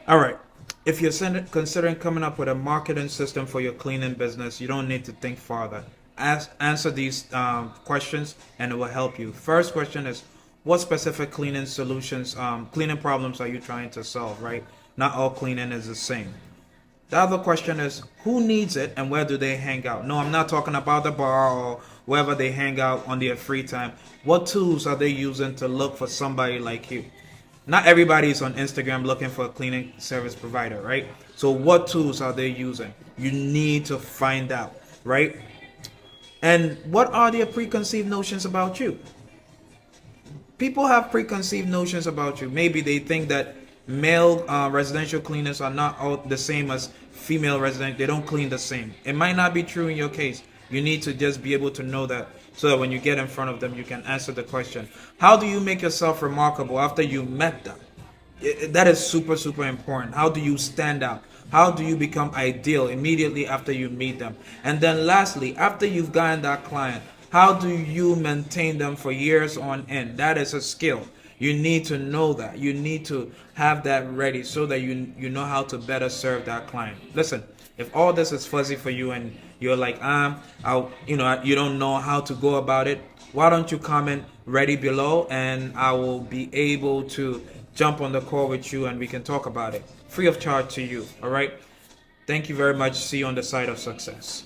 All right. If you're considering coming up with a marketing system for your cleaning business, you don't need to think farther. Answer these questions and it will help you. First question is, what specific cleaning solutions, cleaning problems are you trying to solve, right? Not all cleaning is the same. The other question is, who needs it and where do they hang out? No, I'm not talking about the bar or wherever they hang out on their free time. What tools are they using to look for somebody like you? Not everybody is on Instagram looking for a cleaning service provider, right? So what tools are they using? You need to find out, right? And what are their preconceived notions about you? People have preconceived notions about you. Maybe they think that male residential cleaners are not all the same as female resident. They don't clean the same. It might not be true in your case. You need to just be able to know that so that when you get in front of them, you can answer the question. How do you make yourself remarkable after you met them? That is super, super important. How do you stand out? How do you become ideal immediately after you meet them? And then lastly, after you've gotten that client, how do you maintain them for years on end? That is a skill. You need to know that. You need to have that ready so that you know how to better serve that client. Listen, if all this is fuzzy for you and you're like, you don't know how to go about it, why don't you comment ready below and I will be able to jump on the call with you and we can talk about it free of charge to you. All right. Thank you very much. See you on the side of success.